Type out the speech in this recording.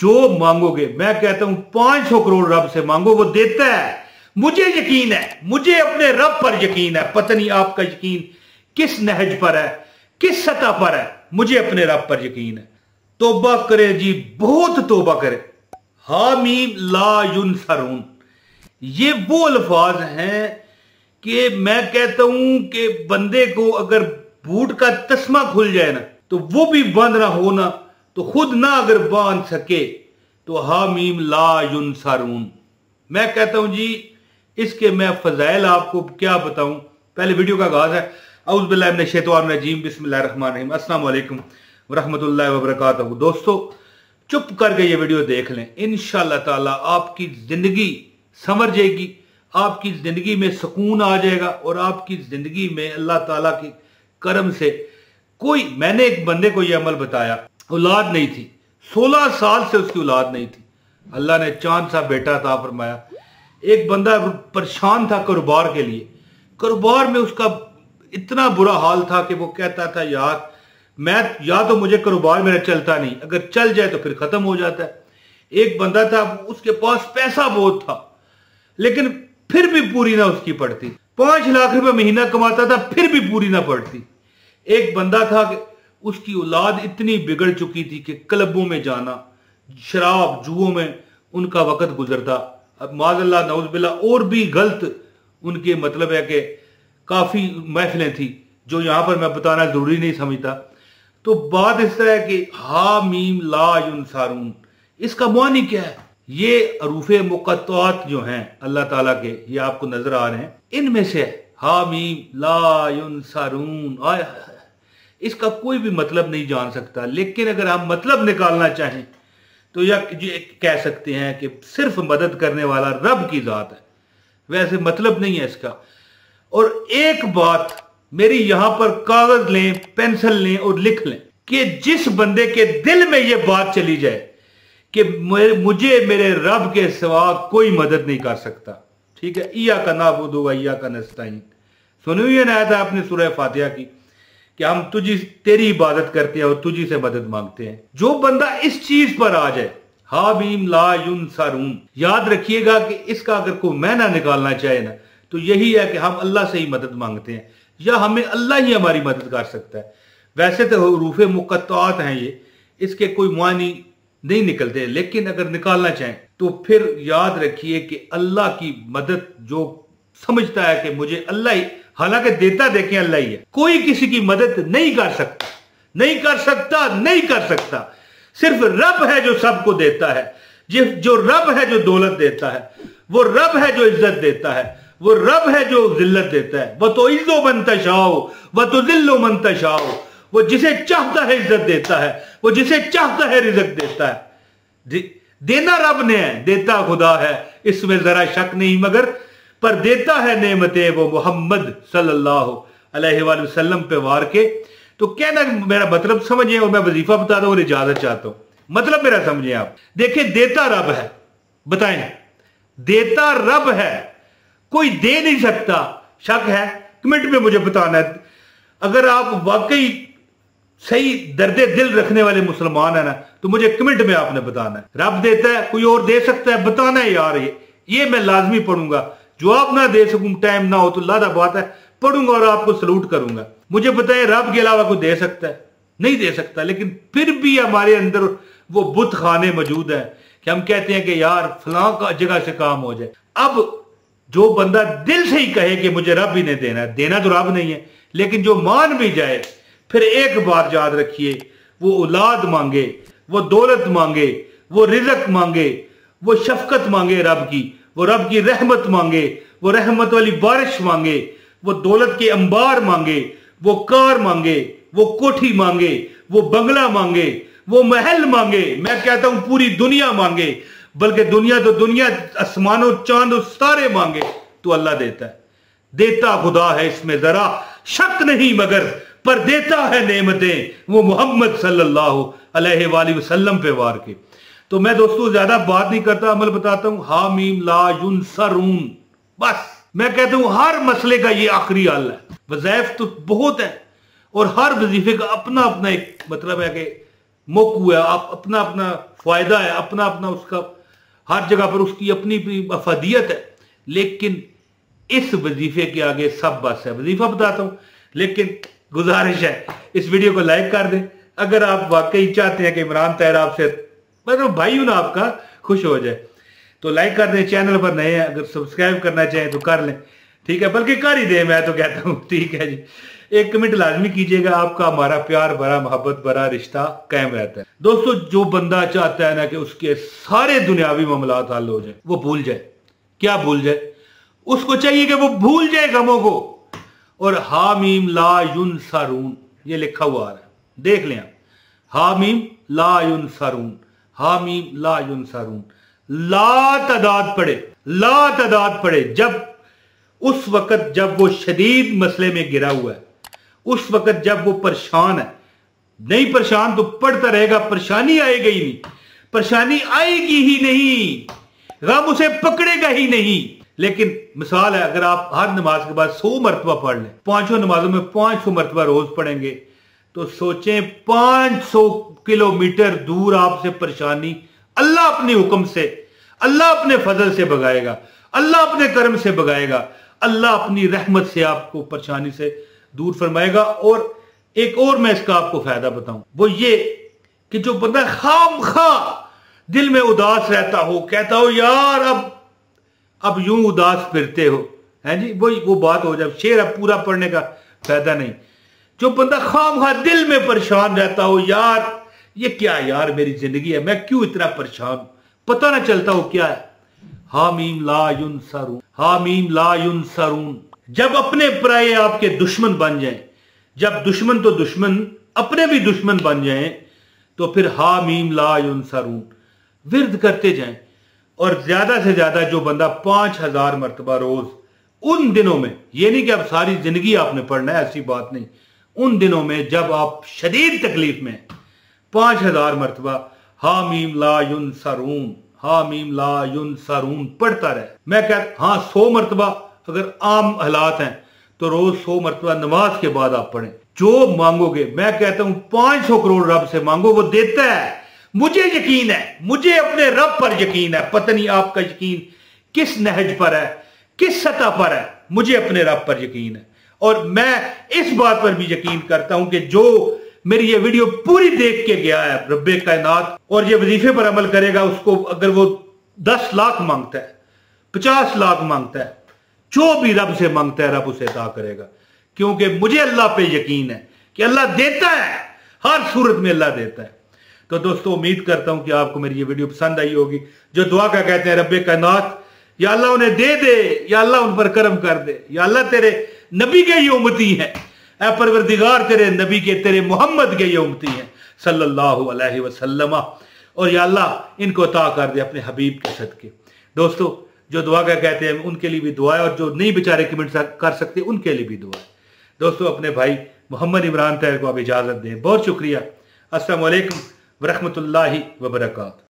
जो मांगोगे, मैं कहता हूं 500 करोड़ रब से मांगो, वो देता है। मुझे यकीन है, मुझे अपने रब पर यकीन है। पता नहीं आपका यकीन किस नहज पर है, किस सतह पर है। मुझे अपने रब पर यकीन है। तौबा करे जी, बहुत तौबा करे। हामीम ला युनसरून, ये वो अल्फाज हैं कि मैं कहता हूं कि बंदे को अगर बूट का तस्मा खुल जाए ना, तो वो भी बंद ना होना, तो खुद ना अगर बांध सके, तो हामीम ला युनसरून। मैं कहता हूं जी, इसके मैं फजाइल आपको क्या बताऊं। पहले वीडियो का आगाज है। औज़ु बिल्लाहि मिनश शैतानिर रजीम, बिस्मिल्लाहिर रहमानिर रहीम, अस्सलाम वालेकुम वरहमतुल्लाहि वबरकातुहू। दोस्तों, चुप करके ये वीडियो देख लें, इंशाअल्लाह ताला आपकी जिंदगी संवर जाएगी, आपकी जिंदगी में सुकून आ जाएगा और आपकी जिंदगी में अल्लाह ताला के करम से मैंने एक बंदे को यह अमल बताया, औलाद नहीं थी, 16 साल से उसकी औलाद नहीं थी। अल्लाह ने चांद सा बेटा था फरमाया। एक बंदा परेशान था कारोबार के लिए, कारोबार में उसका इतना बुरा हाल था कि वो कहता था यार या तो मुझे कारोबार मेरा चलता नहीं, अगर चल जाए तो फिर खत्म हो जाता है। एक बंदा था, उसके पास पैसा बहुत था लेकिन फिर भी पूरी ना उसकी पड़ती। 5 लाख रुपए महीना कमाता था, फिर भी पूरी ना पड़ती। एक बंदा था कि उसकी औलाद इतनी बिगड़ चुकी थी कि क्लबों में जाना, शराब जुओं में उनका वक्त गुजरता। अब माज़अल्लाह नऊज़ और भी गलत उनके मतलब है कि काफी महफिलें थी जो यहां पर मैं बताना जरूरी नहीं समझता। तो बात इस तरह है कि हामीम ला युनसरून, इसका मानी क्या है? ये हरूफे मुक़त्तआत जो हैं अल्लाह ताला के, ये आपको नजर आ रहे हैं, इनमें से हामीम ला युनसरून। इसका कोई भी मतलब नहीं जान सकता, लेकिन अगर हम मतलब निकालना चाहें तो यह कह सकते हैं कि सिर्फ मदद करने वाला रब की जात है, वैसे मतलब नहीं है इसका। और एक बात मेरी यहां पर कागज लें, पेंसिल लें और लिख लें कि जिस बंदे के दिल में यह बात चली जाए कि मुझे मेरे रब के सिवा कोई मदद नहीं कर सकता, ठीक है, इय्याका नअबुदु व इय्याका नस्तईन, सुनी हुई आयत है आपने सूरह फातिहा की कि हम तेरी इबादत करते हैं और तुझी से मदद मांगते हैं। जो बंदा इस चीज पर आ जाए, हामीम ला युनसरून, याद रखिएगा कि इसका अगर कोई मैना निकालना चाहे ना, तो यही है कि हम अल्लाह से ही मदद मांगते हैं या हमें अल्लाह ही हमारी मदद कर सकता है। वैसे तो हरूफे मुक़त्तआत हैं ये, इसके कोई मानी नहीं निकलते, लेकिन अगर निकालना चाहें तो फिर याद रखिए कि अल्लाह की मदद जो समझता है कि मुझे अल्लाह ही, हालांकि देता देखें अल्लाह ही है, कोई किसी की मदद नहीं कर सकता, नहीं कर सकता, नहीं कर सकता। सिर्फ रब है जो सबको देता है, जो रब है जो दौलत देता है, वो रब है जो इज्जत देता है, वो रब है जो जिल्लत देता है। वह तो इज्जो मन तशाओ वह तो जिल्लो मन तशाओ, वो जिसे चाहता है इज्जत देता है, वो जिसे चाहता है रिज़्क़ देता है। देना रब ने है, देता खुदा है, इसमें जरा शक नहीं, मगर पर देता है नेमतें वो मोहम्मद सल्लल्लाहु अलैहि वसल्लम पे वार के। तो कहना मेरा मतलब समझिए, और मैं वजीफा बता दूं और इजाजत चाहता हूं, मतलब मेरा समझिए आप। देखिए, देता रब है, बताएं, देता रब है, कोई दे नहीं सकता। शक है कमेंट में मुझे बताना है। अगर आप वाकई सही दर्दे दिल रखने वाले मुसलमान है ना, तो मुझे कमेंट में आपने बताना है। रब देता है, कोई और दे सकता है, बताना है यार। ये मैं लाजमी पढ़ूंगा, जवाब ना दे सकूं, टाइम ना हो तो लादा बात है, पढ़ूंगा और आपको सलूट करूंगा। मुझे बताएं, रब के अलावा कोई दे सकता है? नहीं दे सकता। लेकिन फिर भी हमारे अंदर वो बुत खाने मौजूद है कि हम कहते हैं कि यार फलां का जगह से काम हो जाए। अब जो बंदा दिल से ही कहे कि मुझे रब ही ने देना है, देना तो रब नहीं है, लेकिन जो मान भी जाए, फिर एक बात याद रखिए, वो औलाद मांगे, वो दौलत मांगे, वो रिज़्क़ मांगे, वो शफकत मांगे रब की, वो रब की रहमत मांगे, वो रहमत वाली बारिश मांगे, वो दौलत के अंबार मांगे, वो कार मांगे, वो कोठी मांगे, वो बंगला मांगे, वो महल मांगे, मैं कहता हूं पूरी दुनिया मांगे, बल्कि दुनिया तो दुनिया, आसमानों चांद सारे मांगे, तो अल्लाह देता है। देता खुदा है, इसमें जरा शक नहीं, मगर पर देता है नेमतें वो मोहम्मद सल्लल्लाहु अलैहि वसल्लम पे वार के। तो मैं दोस्तों ज्यादा बात नहीं करता, अमल बताता हूं। हामीम ला युनसरून, बस मैं कहता हूं हर मसले का ये आखिरी हल है। वज़ाइफ तो बहुत है और हर वजीफे का अपना अपना एक मतलब है कि मौकू है, आप अपना अपना फायदा है, अपना अपना उसका हर जगह पर उसकी अपनी अपनी अफादियत है। लेकिन इस वजीफे के आगे सब बस है। वजीफा बताता हूं, लेकिन गुजारिश है इस वीडियो को लाइक कर दें अगर आप वाकई चाहते हैं कि इमरान ताहिर आपसे, मतलब भाई हूं ना आपका, खुश हो जाए तो लाइक कर दें। चैनल पर नए हैं, अगर सब्सक्राइब करना चाहें तो कर लें, ठीक है, बल्कि कर ही दें, मैं तो कहता हूं, ठीक है जी। एक कमेंट लाजमी कीजिएगा, आपका हमारा प्यार भरा मोहब्बत भरा रिश्ता कायम रहता है। दोस्तों, जो बंदा चाहता है ना कि उसके सारे दुनियावी मामलात हल हो जाए, वो भूल जाए। क्या भूल जाए? उसको चाहिए कि वो भूल जाए गमों को। और हामीम ला युनसरून ये लिखा हुआ आ रहा है, देख लें आप। हामीम ला युनसरून, हामीम ला युनसरून, ला तादाद पड़े, ला तादाद पड़े। जब उस वक्त जब वो शदीद मसले में गिरा हुआ है, उस वक्त जब वो परेशान है, नहीं परेशान तो पढ़ता रहेगा, परेशानी आएगी ही नहीं, परेशानी आएगी ही नहीं, गम उसे पकड़ेगा ही नहीं। लेकिन मिसाल है, अगर आप हर नमाज के बाद 100 मरतबा पढ़ लें, 500 नमाजों में 500 मरतबा रोज पढ़ेंगे, तो सोचें 500 किलोमीटर दूर आपसे परेशानी अल्लाह अपने हुक्म से, अल्लाह अपने फजल से भगाएगा, अल्लाह अपने कर्म से भगाएगा, अल्लाह अपनी रहमत से आपको परेशानी से दूर फरमाएगा। और एक और मैं इसका आपको फायदा बताऊं, वो ये कि जो बंदा खामखा दिल में उदास रहता हो, कहता हो यार अब यूं उदास फिरते हो, है जी, वो बात हो जाए, शेर अब पूरा पढ़ने का फायदा नहीं। जो बंदा खामखा दिल में परेशान रहता हो, यार ये क्या यार मेरी जिंदगी है, मैं क्यों इतना परेशान, पता ना चलता हो क्या है। हामीम ला युनसरून, हामीम ला युनसरून। जब अपने पराये आपके दुश्मन बन जाएं, जब दुश्मन तो दुश्मन अपने भी दुश्मन बन जाएं, तो फिर हामीम ला युनसरून विर्द करते जाएं। और ज्यादा से ज्यादा जो बंदा 5000 मरतबा रोज उन दिनों में, ये नहीं कि अब सारी जिंदगी आपने पढ़ना है, ऐसी बात नहीं, उन दिनों में जब आप शदीद तकलीफ में 5000 मरतबा हामीम ला युनसरून, हामीम ला युनसरून पढ़ता रहे। मैं कहता हाँ 100 मरतबा अगर आम हालात हैं तो रोज 100 मरतबा नमाज के बाद आप पढ़ें। जो मांगोगे, मैं कहता हूं 500 करोड़ रब से मांगो, वो देता है। मुझे यकीन है, मुझे अपने रब पर यकीन है। पता नहीं आपका यकीन किस नहज पर है, किस सतह पर है, मुझे अपने रब पर यकीन है। और मैं इस बात पर भी यकीन करता हूं कि जो मेरी ये वीडियो पूरी देख के गया है रब्बे कायनात और ये वजीफे पर अमल करेगा, उसको अगर वो 10 लाख मांगता है, 50 लाख मांगता है, जो भी रब से मांगता है रब उसे अता करेगा। क्योंकि मुझे अल्लाह पे यकीन है कि अल्लाह देता है, हर सूरत में अल्लाह देता है। तो दोस्तों, उम्मीद करता हूं कि आपको मेरी ये वीडियो पसंद आई होगी। जो दुआ का कहते हैं रब्बे कायनात, या अल्लाह उन्हें दे दे, या अल्लाह उन पर करम कर दे, या अल्लाह तेरे नबी के ये उम्मती हैं, ऐ परवरदिगार तेरे नबी के, तेरे मोहम्मद के ये उम्मती हैं सल्लल्लाहु अलैहि वसल्लम, और या अल्लाह इनको अता कर दे अपने हबीब के सदके। दोस्तों, जो दुआ का कहते हैं उनके लिए भी दुआ है, और जो नहीं बेचारे कमेंट कर सकते उनके लिए भी दुआ है। दोस्तों, अपने भाई मोहम्मद इमरान ताहिर को आप इजाजत दें। बहुत शुक्रिया। अस्सलाम वालेकुम वरहमतुल्लाहि वबरकातुहू।